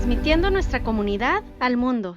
transmitiendo nuestra comunidad al mundo.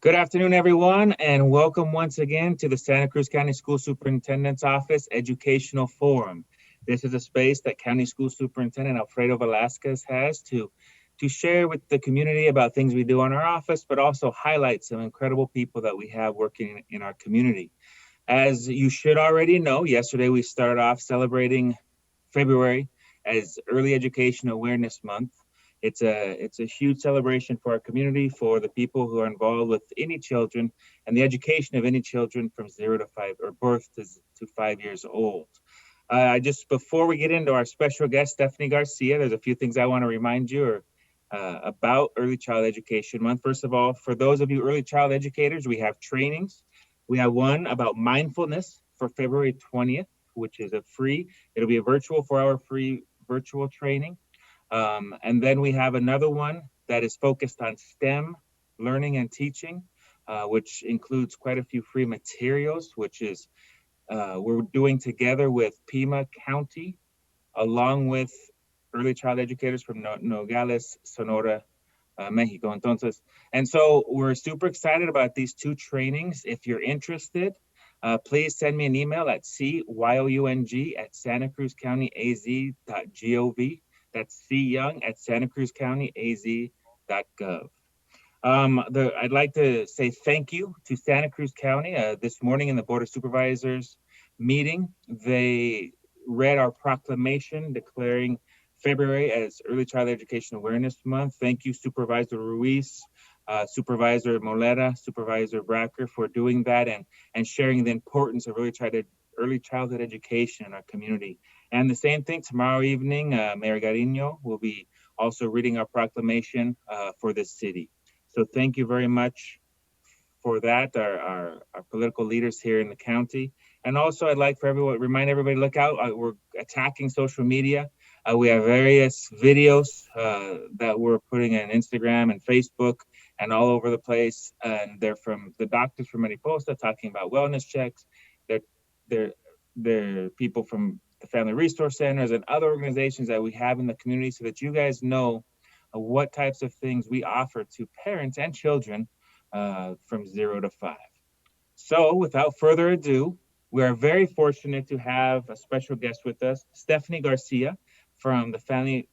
Good afternoon, everyone, and welcome once again to the Santa Cruz County School Superintendent's Office Educational Forum. This is a space that County School Superintendent Alfredo Velasquez has to share with the community about things we do in our office, but also highlight some incredible people that we have working in our community. As you should already know, yesterday we started off celebrating February as Early Education Awareness Month. It's a huge celebration for our community, for the people who are involved with any children and the education of any children from 0 to 5 or birth to 5 years old. Just before we get into our special guest, Stephanie Garcia, there's a few things I want to remind you about Early Child Education Month. First of all, for those of you early child educators, we have trainings. We have one about mindfulness for February 20th, which is it'll be a virtual 4-hour free virtual training. And then we have another one that is focused on STEM learning and teaching, which includes quite a few free materials, which is we're doing together with Pima County, along with early child educators from Nogales, Sonora, Mexico. And so we're super excited about these two trainings. If you're interested, please send me an email at cyoung@santacruzcountyaz.gov. That's cyoung@santacruzcountyaz.gov. I'd like to say thank you to Santa Cruz County. This morning in the Board of Supervisors meeting, they read our proclamation declaring February as Early Child Education Awareness Month. Thank you, Supervisor Ruiz, Supervisor Molera, Supervisor Bracker for doing that and sharing the importance of early childhood education in our community. And the same thing tomorrow evening, Mayor Garino will be also reading our proclamation for this city. So thank you very much for that, our political leaders here in the county. And also I'd like remind everybody to look out. We're attacking social media. We have various videos that we're putting on Instagram and Facebook and all over the place. And they're from the doctors from Mariposa talking about wellness checks. They're people from the Family Resource Centers and other organizations that we have in the community so that you guys know what types of things we offer to parents and children from 0 to 5. So without further ado, we are very fortunate to have a special guest with us, Stephanie Garcia from the Family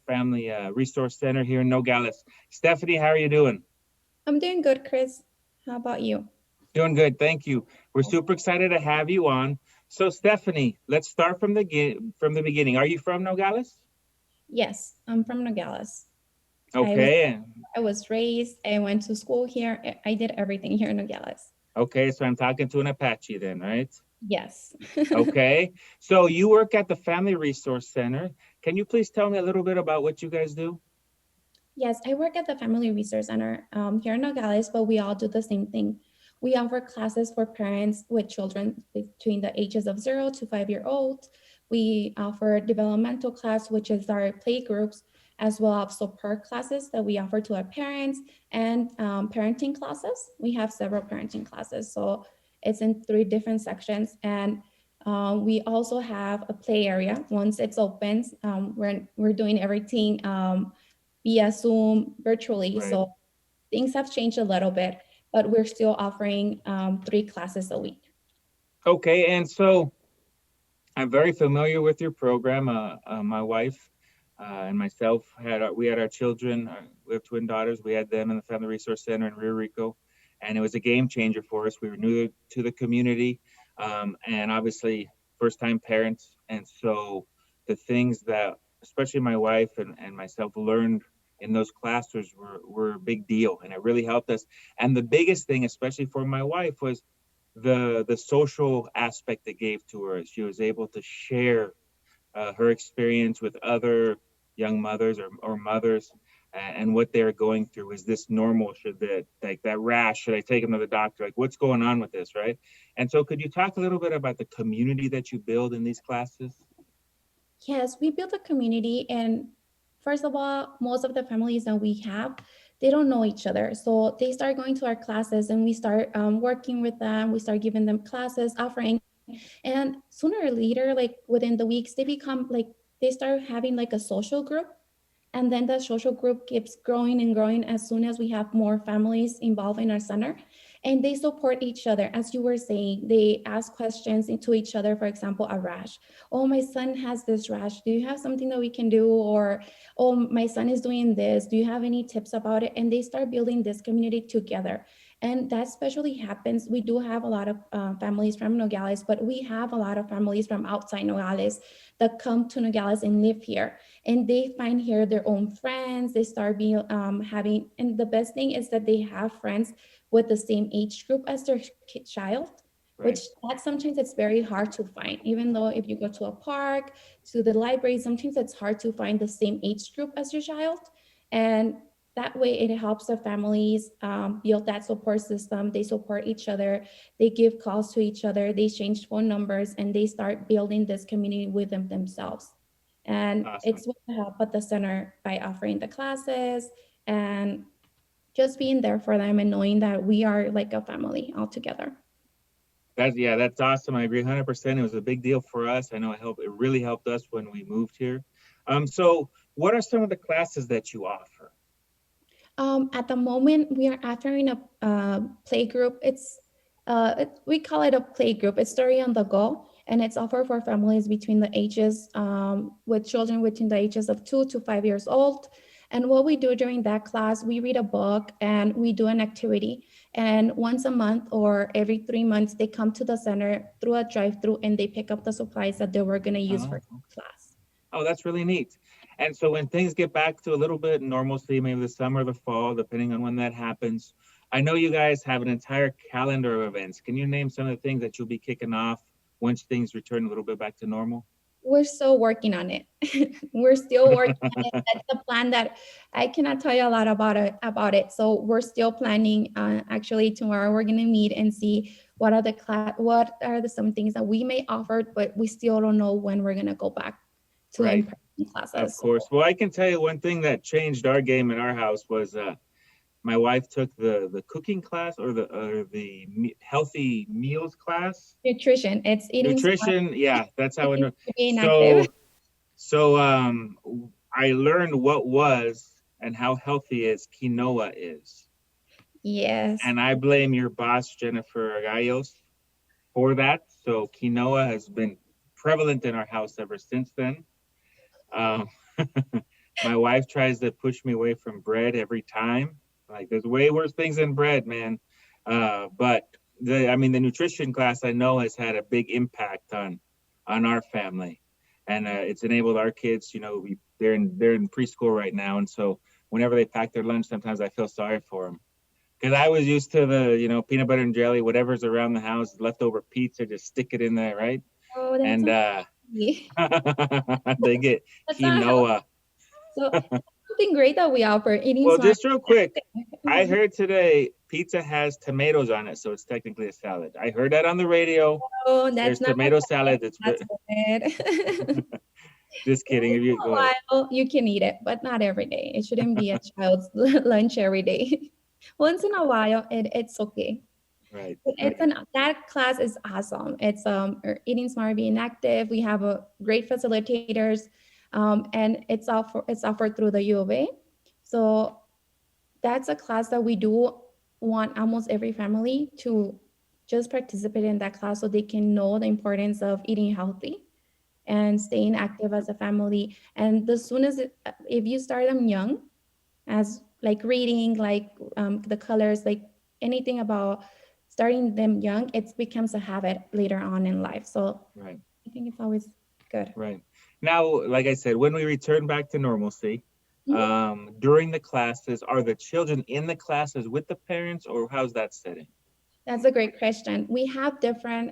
Resource Center here in Nogales. Stephanie, how are you doing? I'm doing good, Chris. How about you? Doing good, thank you. We're super excited to have you on. So Stephanie, let's start from the beginning. Are you from Nogales? Yes, I'm from Nogales. Okay. I was raised, I went to school here. I did everything here in Nogales. Okay, so I'm talking to an Apache then, right? Yes. Okay, so you work at the Family Resource Center. Can you please tell me a little bit about what you guys do? Yes, I work at the Family Resource Center here in Nogales, but we all do the same thing. We offer classes for parents with children between the ages of 0 to 5-year-old. We offer developmental class, which is our play groups, as well as support classes that we offer to our parents and parenting classes. We have several parenting classes, so it's in 3 different sections. And we also have a play area. Once it's open, we're doing everything via Zoom virtually. Right. So things have changed a little bit, but we're still offering 3 classes a week. Okay, and so I'm very familiar with your program. My wife and myself we had our children. We have twin daughters. We had them in the Family Resource Center in Rio Rico, and it was a game changer for us. We were new to the community, and obviously first time parents, and so the things that especially my wife and myself learned in those classes were a big deal, and it really helped us. And the biggest thing, especially for my wife, was the social aspect it gave to her. She was able to share her experience with other young mothers or mothers and what they're going through. Is this normal? Should that like that rash, should I take them to the doctor? Like what's going on with this, right? And so could you talk a little bit about the community that you build in these classes? Yes, we built a community, and first of all, most of the families that we have, they don't know each other. So they start going to our classes, and we start working with them. We start giving them classes, offering, and sooner or later, like within the weeks, they become like they start having like a social group, and then the social group keeps growing and growing as soon as we have more families involved in our center. And they support each other. As you were saying, they ask questions into each other. For example, a rash. Oh, my son has this rash. Do you have something that we can do? Or, oh, my son is doing this. Do you have any tips about it? And they start building this community together. And that especially happens. We do have a lot of families from Nogales, but we have a lot of families from outside Nogales that come to Nogales and live here, and they find here their own friends. They start being having, and the best thing is that they have friends with the same age group as their child, which Right. that sometimes it's very hard to find. Even though if you go to a park, to the library, sometimes it's hard to find the same age group as your child. And that way it helps the families build that support system. They support each other, they give calls to each other, they change phone numbers, and they start building this community with them themselves. And Awesome. it's with the help at the center by offering the classes and just being there for them and knowing that we are like a family all together. That's awesome. I agree 100%. It was a big deal for us. I know it really helped us when we moved here. So what are some of the classes that you offer? At the moment, we are offering a play group. We call it a play group. It's Story on the Go, and it's offered for families between the ages with children between the ages of 2 to 5 years old. And what we do during that class, we read a book and we do an activity. And once a month or every 3 months, they come to the center through a drive-through and they pick up the supplies that they were going to use Oh, for class. oh, that's really neat. And so when things get back to a little bit normalcy, maybe the summer or the fall, depending on when that happens, I know you guys have an entire calendar of events. Can you name some of the things that you'll be kicking off once things return a little bit back to normal? We're still working on it. We're still working on it. That's the plan that I cannot tell you a lot about it. So we're still planning. Actually, tomorrow we're gonna meet and see what are some things that we may offer, but we still don't know when we're gonna go back to Right. in-person Of classes. So course. Well, I can tell you one thing that changed our game in our house was my wife took the cooking class or the healthy meals class. nutrition, it's eating smart, Nutrition, yeah, that's how I know. being active. So I learned what was and how healthy is quinoa is. Yes. And I blame your boss, Jennifer Gallos, for that. So quinoa has been prevalent in our house ever since then. Um, my wife tries to push me away from bread every time. Like there's way worse things than bread, man. But the nutrition class I know has had a big impact on our family, and it's enabled our kids. You know, they're in preschool right now, and so whenever they pack their lunch, sometimes I feel sorry for them because I was used to the peanut butter and jelly, whatever's around the house, leftover pizza, just stick it in there, right? Oh, that's And amazing. they get That's not healthy. quinoa. So something great that we offer, eating Well, smart. just real quick, I heard today pizza has tomatoes on it, so it's technically a salad. I heard that on the radio. Oh, that's There's not a tomato salad. salad. It's That's good. just kidding. Once If you in go a ahead, while, you can eat it, but not every day. It shouldn't be a child's lunch every day. Once in a while, it's okay. right, It's right. that class is awesome. It's eating smart, being active. We have a great facilitators, and it's offered through the U of A. So that's a class that we do want almost every family to just participate in that class so they can know the importance of eating healthy and staying active as a family. And the soon as if you start them young, as like reading, like the colors, like anything about starting them young, it becomes a habit later on in life. So Right. I think it's always good. Right. Now, like I said, when we return back to normalcy, Mhm. during the classes, are the children in the classes with the parents, or how's that setting? That's a great question. We have different,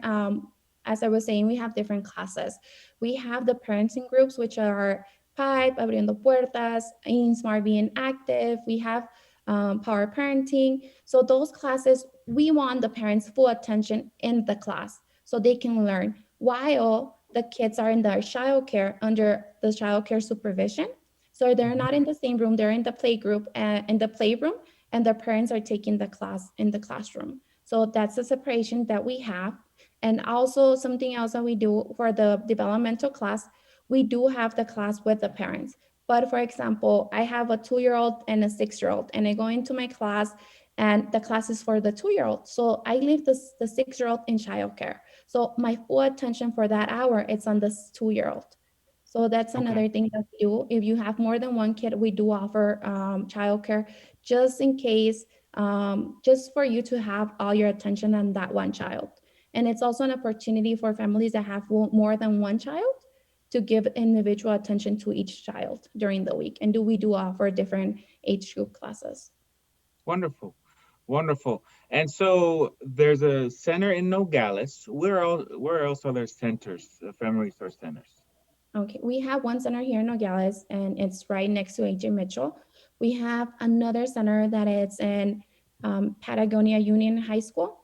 as I was saying, we have different classes. We have the parenting groups, which are Pipe, Abriendo Puertas, in Smart Being Active. We have Power Parenting. So those classes, we want the parents' full attention in the class so they can learn while the kids are in their childcare under the childcare supervision. So they're Mhm. not in the same room; they're in the play group, in the playroom, and the parents are taking the class in the classroom. So that's the separation that we have. And also something else that we do for the developmental class, we do have the class with the parents. But for example, I have a 2 year old and a 6 year old, and I go into my class and the class is for the 2 year old. So I leave the 6 year old in childcare. So my full attention for that hour, it's on this 2 year old. So that's Okay. another thing that we do. If you have more than one kid, we do offer childcare just in case, just for you to have all your attention on that one child. And it's also an opportunity for families that have more than one child to give individual attention to each child during the week. And we do offer different age group classes. Wonderful. Wonderful. And so there's a center in Nogales. Where else are there centers, family resource centers? Okay, we have one center here in Nogales, and it's right next to AJ Mitchell. We have another center that is in Patagonia Union High School.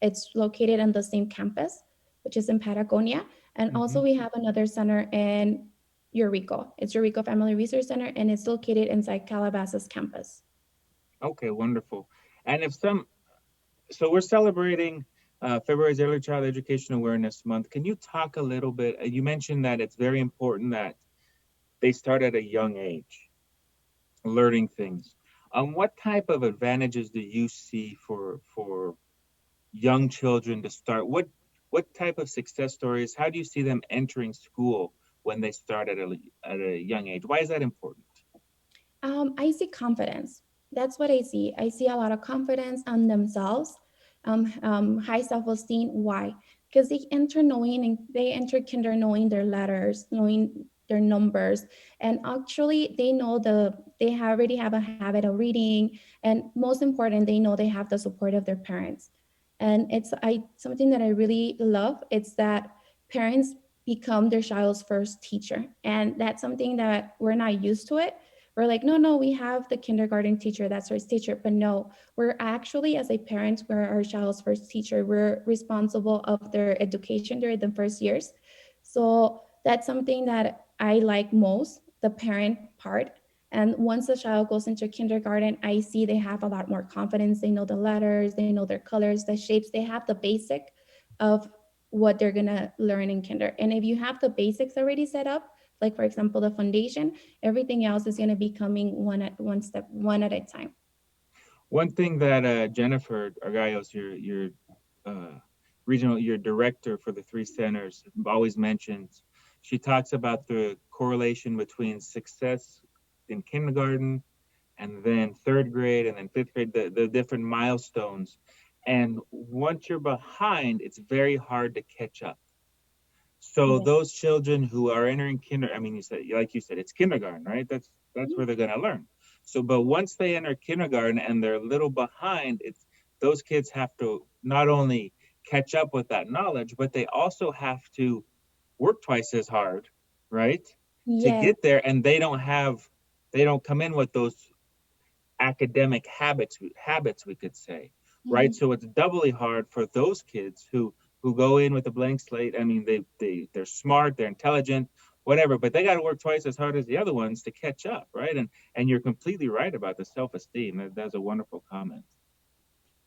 It's located on the same campus, which is in Patagonia. And also Hmm. we have another center in Eureka. It's Eureka Family Resource Center, and it's located inside Calabasas campus. Okay, wonderful. And if some, so we're celebrating February's Early Child Education Awareness Month. Can you talk a little bit? You mentioned that it's very important that they start at a young age, learning things. What type of advantages do you see for young children to start? What type of success stories? How do you see them entering school when they start at a young age? Why is that important? I see confidence. That's what I see. I see a lot of confidence on themselves, high self-esteem. Why? Because they enter knowing, and they enter kinder knowing their letters, knowing their numbers, and actually they already have a habit of reading, and most important, they know they have the support of their parents. And it's I something that I really love. It's that parents become their child's first teacher, and that's something that we're not used to it. We're like, no, no, we have the kindergarten teacher, that's our teacher. But no, we're actually, as a parent, we're our child's first teacher. We're responsible of their education during the first years. So that's something that I like most, the parent part. And once the child goes into kindergarten, I see they have a lot more confidence. They know the letters, they know their colors, the shapes, they have the basic of what they're gonna learn in kinder. And if you have the basics already set up, like for example, the foundation, everything else is going to be coming one step, one at a time. One thing that Jennifer Argayos, your uh, your director for the three centers, always mentions. She talks about the correlation between success in kindergarten and then third grade and then fifth grade, the different milestones. And once you're behind, it's very hard to catch up. So Yeah. those children who are entering kinder, I mean, you said, like you said, it's kindergarten, right? That's Mhm. where they're going to learn. So, but once they enter kindergarten and they're a little behind, it's those kids have to not only catch up with that knowledge, but they also have to work twice as hard, right? To Yes. get there, and they don't come in with those academic habits we could say, right? Mhm. So it's doubly hard for those kids who go in with a blank slate. I mean, they're smart, they're intelligent, whatever, but they got to work twice as hard as the other ones to catch up, right? And you're completely right about the self-esteem. That's a wonderful comment.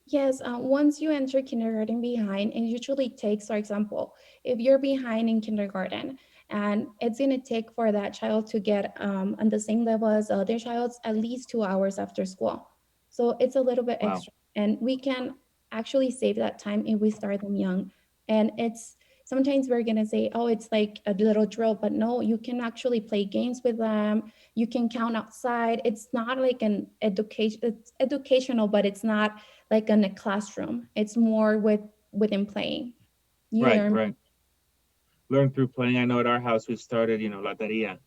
Yes, once you enter kindergarten behind, it usually takes, for example, if you're behind in kindergarten, and it's going to take for that child to get on the same level as other childs at least 2 hours after school. So it's a little bit Wow. extra, and we can actually save that time if we start them young. And it's sometimes we're going to say, oh, it's like a little drill, but no, you can actually play games with them. You can count outside. It's not like an education, it's educational, but it's not like in a classroom. It's more within playing. You Right, learn. right. Learn through playing. I know at our house we started, Loteria,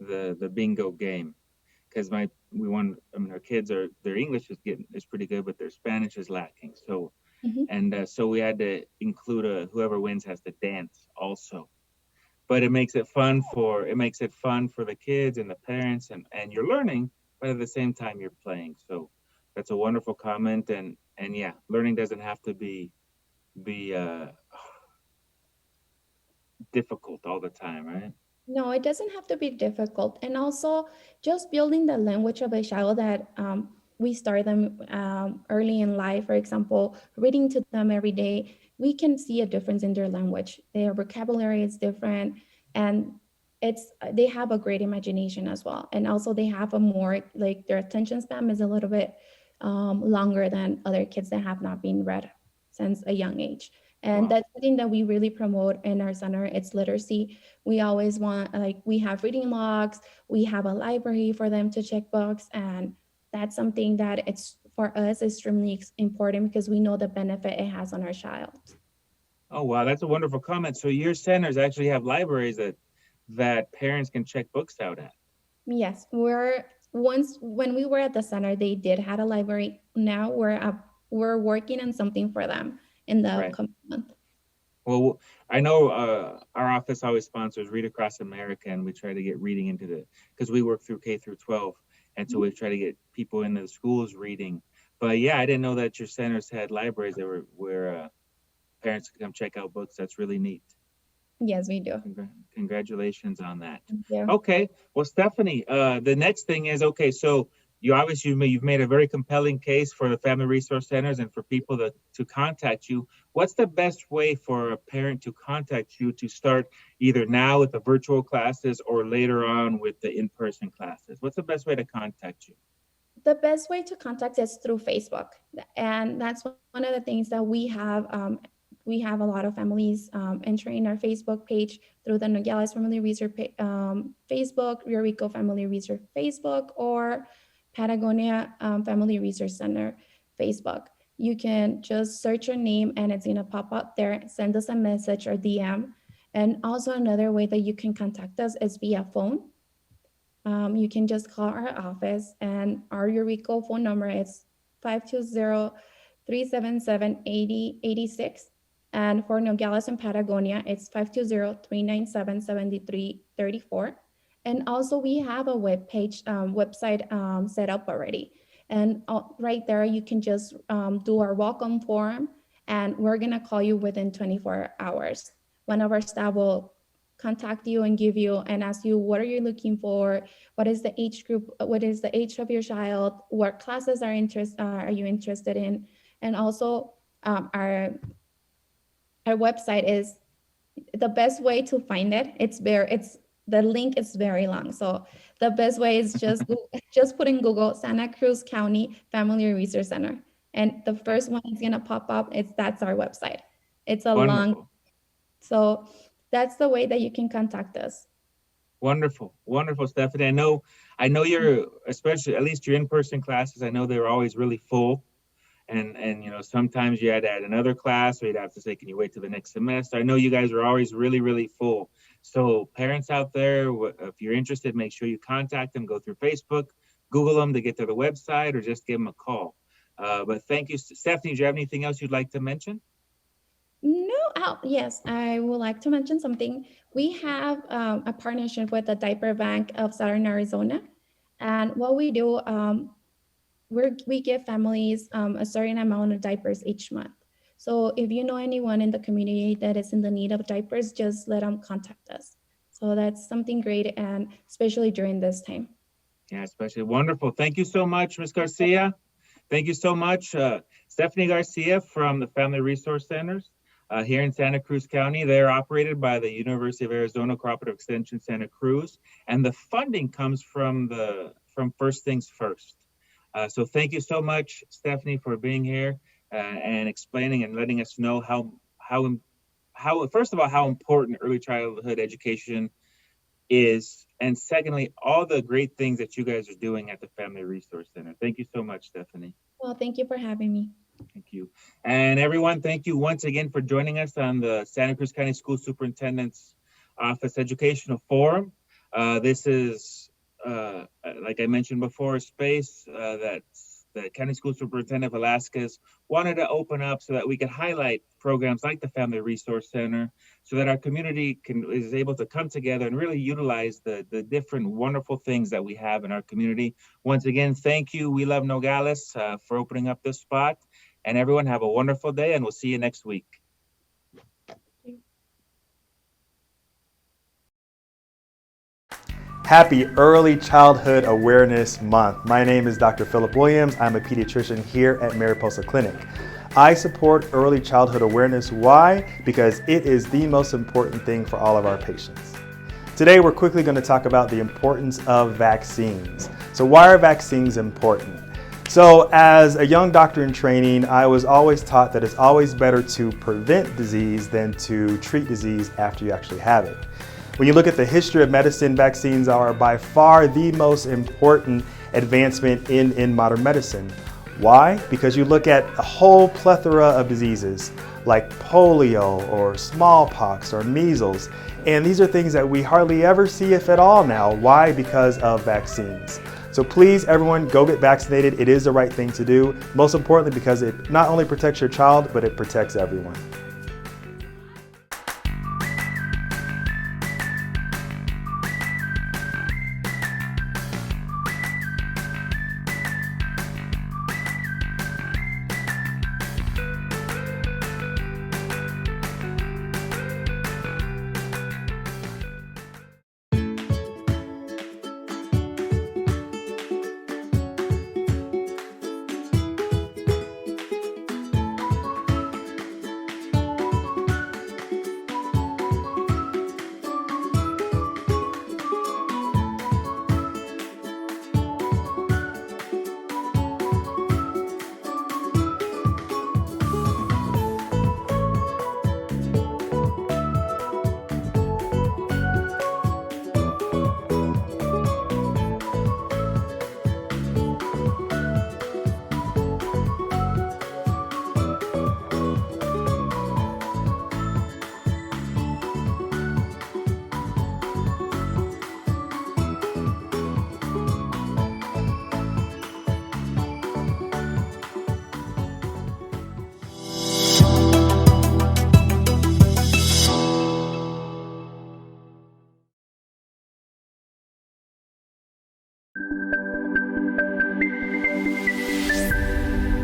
the bingo game, because our kids their English is pretty good, but their Spanish is lacking. So Mhm. so we had to include whoever wins has to dance also. But it makes it fun for the kids and the parents, and you're learning, but at the same time you're playing. So that's a wonderful comment, and yeah, learning doesn't have to be difficult all the time, right? No, it doesn't have to be difficult. And also, just building the language of a child that we start them early in life, for example, reading to them every day, we can see a difference in their language. Their vocabulary is different, and they have a great imagination as well. And also, they have a more like their attention span is a little bit longer than other kids that have not been read since a young age. And Wow. that's something that we really promote in our center. It's literacy. We always want, like, we have reading logs, we have a library for them to check books, and that's something that it's for us extremely important because we know the benefit it has on our child. Oh wow, that's a wonderful comment. So your centers actually have libraries that parents can check books out at. Yes, we're once when we were at the center, they did had a library. Now we're working on something for them in the Right. upcoming month. Well, I know our office always sponsors Read Across America, and we try to get reading because we work through K through 12, and so we try to get people into the schools reading. But yeah, I didn't know that your centers had libraries that were where parents could come check out books. That's really neat. Yes, we do. Congratulations on that. Thank you. Okay, well, Stephanie, the next thing is okay. So you've made a very compelling case for the family resource centers and for people to contact you. What's the best way for a parent to contact you to start either now with the virtual classes or later on with the in-person classes? What's the best way to contact you? The best way to contact is through Facebook, and that's one of the things that we have. We have a lot of families entering our Facebook page through the Nogales Family Research Facebook, Rio Rico Family Research Facebook, or Patagonia Family Research Center Facebook. You can just search your name and it's gonna pop up there. Send us a message or DM. And also another way that you can contact us is via phone. You can just call our office, and our Eureka phone number is 520-377-8086. And for Nogales and Patagonia, it's 520-397-7334. And also we have a website set up already. And right there, you can just do our welcome form, and we're gonna call you within 24 hours. One of our staff will contact you and give you and ask you, what are you looking for? What is the age group? What is the age of your child? What classes are you interested in? And also, our website is the best way to find it. It's the link is very long, so the best way is just put in Google Santa Cruz County Family Resource Center, and the first one is gonna pop up. That's our website. It's a long, Wonderful. so that's the way that you can contact us. Wonderful, wonderful, Stephanie. I know you're, especially at least your in-person classes. I know they're always really full, and sometimes you had to add another class, or you'd have to say, can you wait till the next semester? I know you guys are always really, really full. So parents out there, if you're interested, make sure you contact them. Go through Facebook, Google them to get to the website, or just give them a call. But thank you, Stephanie. Do you have anything else you'd like to mention? No, yes, I would like to mention something. We have a partnership with the Diaper Bank of Southern Arizona. And what we do, we give families a certain amount of diapers each month. So if you know anyone in the community that is in the need of diapers, just let them contact us. So that's something great, and especially during this time. Yeah, especially wonderful. Thank you so much, Ms. Garcia. Thank you so much, Stephanie Garcia from the Family Resource Centers here in Santa Cruz County. They're operated by the University of Arizona Cooperative Extension Santa Cruz, and the funding comes from First Things First. So thank you so much, Stephanie, for being here and explaining and letting us know first of all, how important early childhood education is, and secondly, all the great things that you guys are doing at the Family Resource Center. Thank you so much, Stephanie. Well, thank you for having me. Thank you. And everyone, thank you once again for joining us on the Santa Cruz County School Superintendent's Office Educational Forum. This is, like I mentioned before, a space that the County School Superintendent Velasquez wanted to open up so that we could highlight programs like the Family Resource Center, so that our community is able to come together and really utilize the different wonderful things that we have in our community. Once again, thank you. We love Nogales for opening up this spot. And everyone have a wonderful day, and we'll see you next week. Happy Early Childhood Awareness Month. My name is Dr. Philip Williams. I'm a pediatrician here at Mariposa Clinic. I support early childhood awareness. Why? Because it is the most important thing for all of our patients. Today, we're quickly going to talk about the importance of vaccines. So why are vaccines important? So as a young doctor in training, I was always taught that it's always better to prevent disease than to treat disease after you actually have it. When you look at the history of medicine, vaccines are by far the most important advancement in modern medicine. Why? Because you look at a whole plethora of diseases like polio or smallpox or measles, and these are things that we hardly ever see, if at all now. Why? Because of vaccines. So please, everyone, go get vaccinated. It is the right thing to do. Most importantly, because it not only protects your child, but it protects everyone.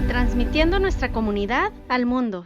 Transmitiendo nuestra comunidad al mundo.